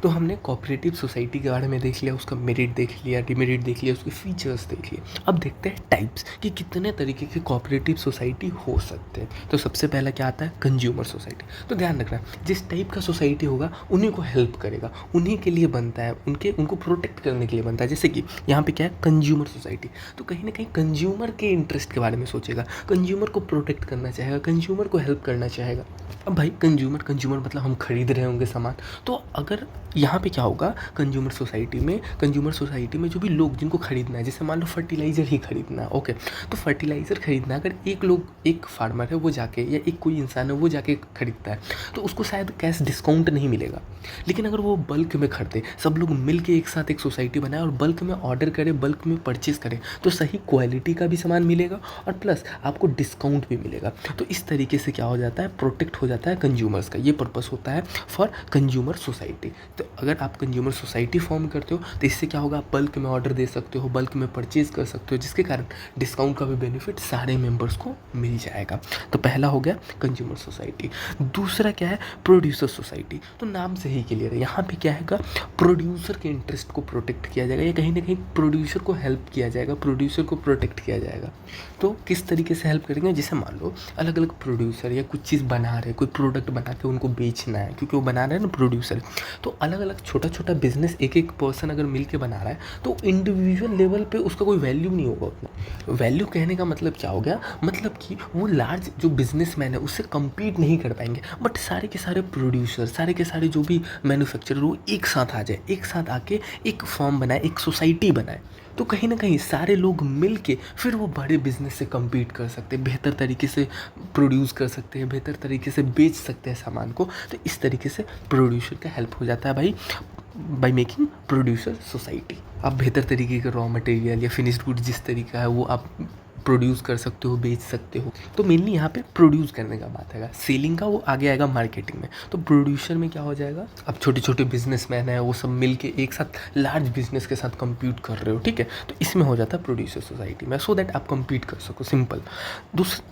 तो हमने cooperative society के बारे में देख लिया, उसका मेरिट देख लिया, डिमेरिट देख लिया, उसके फीचर्स देख लिए। अब देखते हैं टाइप्स कि कितने तरीके के कोऑपरेटिव सोसाइटी हो सकते हैं। तो सबसे पहला क्या आता है, कंज्यूमर सोसाइटी। तो ध्यान रखना, जिस टाइप का सोसाइटी होगा उन्हीं को हेल्प करेगा, उन्हीं के लिए बनता है, उनको प्रोटेक्ट करने के लिए बनता है। जैसे कि यहाँ पे क्या है, कंज्यूमर सोसाइटी, तो कहीं ना कहीं कंज्यूमर के इंटरेस्ट के बारे में सोचेगा, कंज्यूमर को प्रोटेक्ट करना चाहेगा, कंज्यूमर को हेल्प करना चाहेगा। अब भाई कंज्यूमर मतलब हम खरीद रहे होंगे सामान, तो अगर यहाँ पे क्या होगा, कंज्यूमर सोसाइटी में जो भी लोग जिनको खरीदना है, जैसे मान लो फर्टिलाइज़र ही खरीदना है, ओके, तो फर्टिलाइज़र खरीदना, अगर एक फार्मर है वो जाके, या एक कोई इंसान है वो जाके खरीदता है, तो उसको शायद कैश डिस्काउंट नहीं मिलेगा। लेकिन अगर वो बल्क में खरीदे, सब लोग मिल के एक साथ एक सोसाइटी बनाए और बल्क में ऑर्डर करे, बल्क में परचेज़ करें, तो सही क्वालिटी का भी सामान मिलेगा और प्लस आपको डिस्काउंट भी मिलेगा। तो इस तरीके से क्या हो जाता है, प्रोटेक्ट हो जाता है कंज्यूमर्स का। ये पर्पस होता है फॉर कंज्यूमर सोसाइटी। तो अगर आप कंज्यूमर सोसाइटी फॉर्म करते हो तो इससे क्या होगा, आप बल्क में ऑर्डर दे सकते हो, बल्क में परचेज कर सकते हो, जिसके कारण डिस्काउंट का भी बेनिफिट सारे मेंबर्स को मिल जाएगा। तो पहला हो गया कंज्यूमर सोसाइटी। दूसरा क्या है, प्रोड्यूसर सोसाइटी। तो नाम से ही क्लियर है, यहाँ पे क्या है, प्रोड्यूसर के इंटरेस्ट को प्रोटेक्ट किया जाएगा, या कहीं ना कहीं प्रोड्यूसर को हेल्प किया जाएगा, प्रोड्यूसर को प्रोटेक्ट किया जाएगा। तो किस तरीके से हेल्प करेंगे, जैसे मान लो अलग अलग प्रोड्यूसर या कुछ चीज़ बना रहे, कोई प्रोडक्ट बना के उनको बेचना है, क्योंकि वो बना रहा है ना प्रोड्यूसर, तो अलग अलग छोटा छोटा बिजनेस एक पर्सन अगर मिल के बना रहा है, तो इंडिविजुअल लेवल पे उसका कोई वैल्यू नहीं होगा उतना। वैल्यू कहने का मतलब क्या हो गया, मतलब कि वो लार्ज जो बिजनेसमैन है उससे कम्पीट नहीं कर पाएंगे, बट सारे के सारे प्रोड्यूसर, सारे के सारे जो भी मैन्युफैक्चरर, वो एक साथ आ जाए, एक साथ आके एक फॉर्म बनाए, एक सोसाइटी बनाए, तो कहीं ना कहीं सारे लोग मिल के फिर वो बड़े बिजनेस से कम्पीट कर सकते हैं, बेहतर तरीके से प्रोड्यूस कर सकते हैं, बेहतर तरीके से बेच सकते हैं सामान को। तो इस तरीके से प्रोड्यूसर का हेल्प हो जाता है भाई, बाय मेकिंग प्रोड्यूसर सोसाइटी। आप बेहतर तरीके का रॉ मटेरियल या फिनिश्ड गुड जिस तरीका है वो आप प्रोड्यूस कर सकते हो, बेच सकते हो। तो मेनली यहाँ पे प्रोड्यूस करने का बात है, सेलिंग का वो आगे आएगा मार्केटिंग में। तो प्रोड्यूसर में क्या हो जाएगा, अब छोटे छोटे बिजनेसमैन है वो सब मिल के एक साथ लार्ज बिजनेस के साथ कम्पीट कर रहे हो, ठीक है, तो इसमें हो जाता है प्रोड्यूसर सोसाइटी में, सो दैट आप कम्पीट कर सको, सिंपल।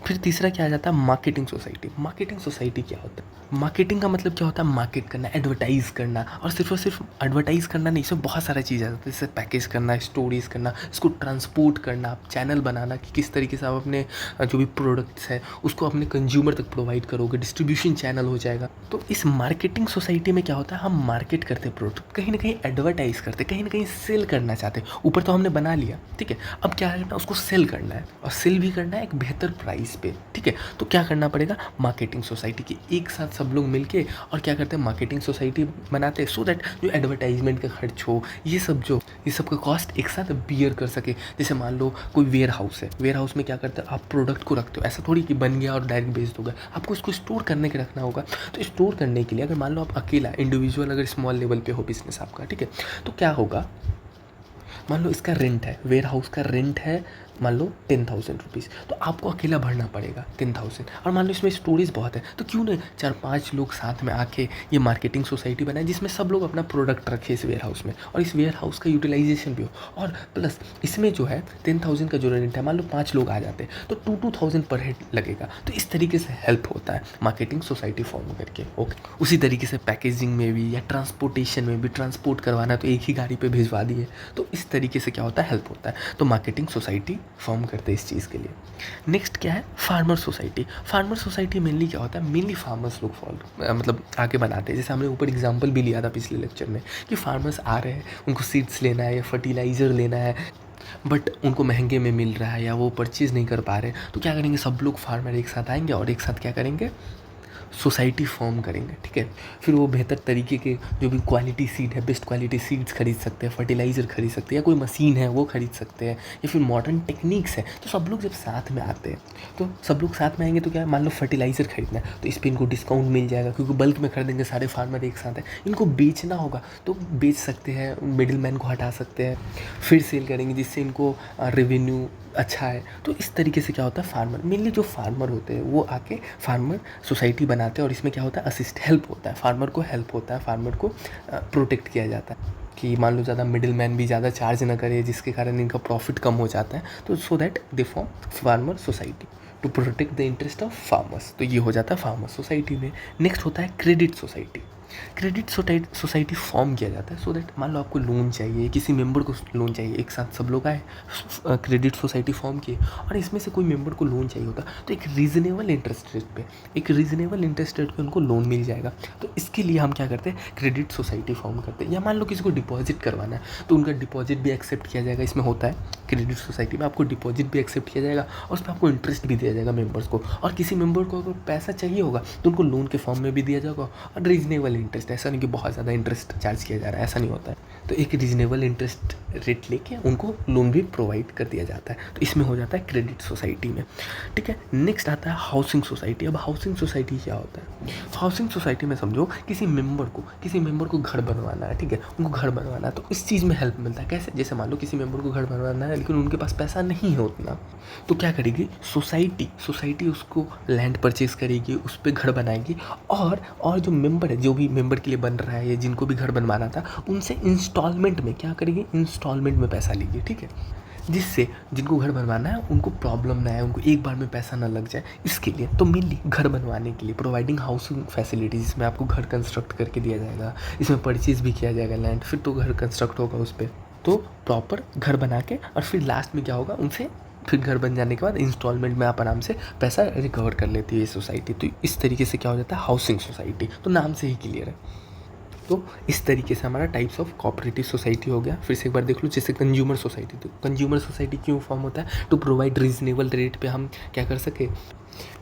फिर तीसरा क्या आ जाता है, मार्केटिंग सोसाइटी। मार्केटिंग सोसाइटी क्या होता है, मार्केटिंग का मतलब क्या होता है, मार्केट करना, एडवर्टाइज करना, और सिर्फ एडवर्टाइज करना नहीं, इसमें बहुत सारा चीज़ आ जाता है, जैसे पैकेज करना, स्टोरीज करना, इसको ट्रांसपोर्ट करना, चैनल बनाना कि किस तरीके से आप अपने जो भी प्रोडक्ट्स हैं उसको अपने कंज्यूमर तक प्रोवाइड करोगे, डिस्ट्रीब्यूशन चैनल हो जाएगा। तो इस मार्केटिंग सोसाइटी में क्या होता है, हम मार्केट करते हैं प्रोडक्ट, कहीं ना कहीं एडवर्टाइज करते, कहीं ना कहीं सेल करना चाहते हैं। ऊपर तो हमने बना लिया, ठीक है, अब क्या करना है, उसको सेल करना है, और सेल भी करना है एक बेहतर प्राइस पे, ठीक है। तो क्या करना पड़ेगा, मार्केटिंग सोसाइटी की एक साथ सब लोग मिलके और क्या करते हैं, मार्केटिंग सोसाइटी बनाते हैं, सो दैट जो एडवर्टाइजमेंट का खर्च हो, ये सब का कॉस्ट एक साथ बियर कर सके। जैसे मान लो कोई वेयर हाउस है, वेयर हाउस में क्या करते हैं, आप प्रोडक्ट को रखते हो, ऐसा थोड़ी कि बन गया और डायरेक्ट बेच दोगे, आपको इसको स्टोर करने के रखना होगा। तो स्टोर करने के लिए अगर मान लो आप अकेला इंडिविजुअल, अगर स्मॉल लेवल पे हो बिजनेस आपका, ठीक है, तो क्या होगा, मान लो इसका रेंट है, वेयर हाउस का रेंट है मान लो 10,000 रुपीज़, तो आपको अकेला भरना पड़ेगा 10,000। और मान लो इसमें स्टोरेज बहुत है, तो क्यों नहीं 4-5 लोग साथ में आके ये मार्केटिंग सोसाइटी बनाए, जिसमें सब लोग अपना प्रोडक्ट रखे इस वेयर हाउस में, और इस वेयर हाउस का यूटिलाइजेशन भी हो, और प्लस इसमें जो है 10,000 का जो रेंट है, मान लो 5 लोग आ जाते हैं तो 2,000 पर हेड लगेगा। तो इस तरीके से हेल्प होता है मार्केटिंग सोसाइटी फॉर्म करके, ओके। उसी तरीके से पैकेजिंग में भी या ट्रांसपोर्टेशन में भी, ट्रांसपोर्ट करवाना तो एक ही गाड़ी पे भिजवा दिए, तो इस तरीके से क्या होता है, हेल्प होता है। तो मार्केटिंग सोसाइटी फॉर्म करते हैं इस चीज़ के लिए। नेक्स्ट क्या है, farmer society. Farmer society mainly क्या होता है, मेनली फार्मर्स लोग मतलब आके बनाते हैं। जैसे हमने ऊपर एग्जांपल भी लिया था पिछले लेक्चर में कि फार्मर्स आ रहे हैं, उनको सीड्स लेना है या फर्टिलाइज़र लेना है, बट उनको महंगे में मिल रहा है या वो परचेज़ नहीं कर पा रहे, तो क्या करेंगे, सब लोग फार्मर एक साथ आएंगे और एक साथ क्या करेंगे, सोसाइटी फॉर्म करेंगे, ठीक है। फिर वो बेहतर तरीके के जो भी क्वालिटी सीड है, बेस्ट क्वालिटी सीड्स खरीद सकते हैं, फर्टिलाइज़र खरीद सकते हैं, या कोई मशीन है वो खरीद सकते हैं, या फिर मॉडर्न टेक्निक्स है। तो सब लोग जब साथ में आते हैं, तो सब लोग साथ में आएंगे तो क्या है, मान लो फर्टिलाइज़र खरीदना है तो इस पर इनको डिस्काउंट मिल जाएगा, क्योंकि बल्क में खरीदेंगे, सारे फार्मर एक साथ हैं, इनको बेचना होगा तो बेच सकते हैं, मिडिल मैन को हटा सकते हैं, फिर सेल करेंगे जिससे इनको रेवेन्यू अच्छा है। तो इस तरीके से क्या होता है, फार्मर मेनली जो फार्मर होते हैं वो आके फार्मर सोसाइटी बनाते हैं, और इसमें क्या होता है, असिस्ट हेल्प होता है, फार्मर को हेल्प होता है, फार्मर को प्रोटेक्ट किया जाता है कि मान लो ज़्यादा मिडिल मैन भी ज़्यादा चार्ज ना करे, जिसके कारण इनका प्रॉफिट कम हो जाता है। तो so that they form farmer society to protect the interest of farmers. तो ये हो जाता है फार्मर सोसाइटी में। नेक्स्ट होता है credit society. Credit society form किया जाता है सो दैट मान लो आपको लोन चाहिए, किसी मेंबर को लोन चाहिए, एक साथ सब लोग आए, क्रेडिट सोसाइटी फॉर्म किए और इसमें से कोई मेंबर को लोन चाहिए होता तो एक रीज़नेबल इंटरेस्ट रेट पे उनको लोन मिल जाएगा। तो इसके लिए हम क्या करते हैं, क्रेडिट सोसाइटी फॉर्म करते हैं। या मान लो किसी को डिपॉजिट करवाना है तो उनका डिपॉजिट भी एक्सेप्ट किया जाएगा। इसमें होता है क्रेडिट सोसाइटी में आपको डिपॉजिट भी एक्सेप्ट किया जाएगा और उस पर आपको इंटरेस्ट भी दिया जाएगा मेंबर्स को। और किसी मेंबर को अगर पैसा चाहिए होगा तो उनको लोन के फॉर्म में भी दिया जाएगा और रीजनेबल इंटरेस्ट, ऐसा नहीं कि बहुत ज़्यादा इंटरेस्ट चार्ज किया जा रहा है, ऐसा नहीं होता है। तो एक रीजनेबल इंटरेस्ट रेट लेके उनको लोन भी प्रोवाइड कर दिया जाता है। तो इसमें हो जाता है क्रेडिट सोसाइटी में, ठीक है। नेक्स्ट आता है हाउसिंग सोसाइटी। अब हाउसिंग सोसाइटी क्या होता है, हाउसिंग सोसाइटी में समझो किसी मेंबर को घर बनवाना है, ठीक है, उनको घर बनवाना है तो इस चीज़ में हेल्प मिलता है। कैसे, जैसे मान लो किसी मेंबर को घर बनवाना है लेकिन उनके पास पैसा नहीं है उतना, तो क्या करेगी सोसाइटी उसको लैंड परचेज करेगी, उस पर घर बनाएगी और जो मेंबर है, जो भी मेंबर के लिए बन रहा है या जिनको भी घर बनवाना था उनसे इंस्टॉलमेंट में क्या करेगी, इंस्टॉलमेंट में पैसा लेगी, ठीक है, जिससे जिनको घर बनवाना है उनको प्रॉब्लम ना आए, उनको एक बार में पैसा ना लग जाए। इसके लिए तो मेनली घर बनवाने के लिए प्रोवाइडिंग हाउसिंग फैसिलिटीज़, जिसमें आपको घर कंस्ट्रक्ट करके दिया जाएगा, इसमें परचेज भी किया जाएगा लैंड, फिर तो घर कंस्ट्रक्ट होगा उस पर, तो प्रॉपर घर बना के और फिर लास्ट में क्या होगा, उनसे फिर घर बन जाने के बाद इंस्टॉलमेंट में आप आराम से पैसा रिकवर कर लेती है ये सोसाइटी। तो इस तरीके से क्या हो जाता है, हाउसिंग सोसाइटी, तो नाम से ही क्लियर है। तो इस तरीके से हमारा टाइप्स ऑफ कोऑपरेटिव सोसाइटी हो गया। फिर से एक बार देख लो, जैसे कंज्यूमर सोसाइटी, तो कंज्यूमर सोसाइटी क्यों फॉर्म होता है, टू प्रोवाइड रीजनेबल रेट पे हम क्या कर सके,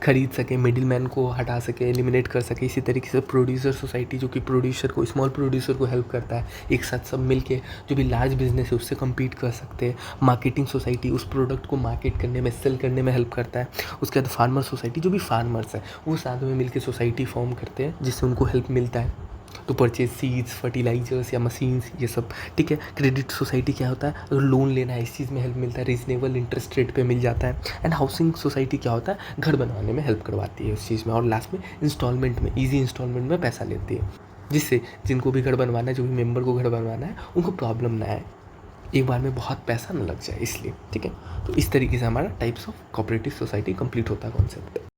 खरीद सके, मिडिल मैन को हटा सके, एलिमिनेट कर सके। इसी तरीके से प्रोड्यूसर सोसाइटी, जो कि प्रोड्यूसर को, स्मॉल प्रोड्यूसर को हेल्प करता है, एक साथ सब मिलके जो भी लार्ज बिजनेस है उससे कम्पीट कर सकते हैं। मार्केटिंग सोसाइटी उस प्रोडक्ट को मार्केट करने में, सेल करने में हेल्प करता है। उसके बाद फार्मर सोसाइटी, जो भी फार्मर्स है वो साथ में मिलकर सोसाइटी फॉर्म करते हैं जिससे उनको हेल्प मिलता है तो परचेज सीड्स, फर्टिलाइजर्स या मशीन्स, ये सब, ठीक है। क्रेडिट सोसाइटी क्या होता है, अगर लोन लेना है इस चीज़ में हेल्प मिलता है, रीजनेबल इंटरेस्ट रेट पे मिल जाता है। एंड हाउसिंग सोसाइटी क्या होता है, घर बनवाने में हेल्प करवाती है उस चीज़ में, और लास्ट में इंस्टॉलमेंट में, ईजी इंस्टॉलमेंट में पैसा लेती है, जिससे जिनको भी घर बनवाना है, जो भी मेंबर को घर बनवाना है, उनको प्रॉब्लम ना आए, एक बार में बहुत पैसा ना लग जाए, इसलिए, ठीक है। तो इस तरीके से हमारा types of cooperative society complete होता है कॉन्सेप्ट।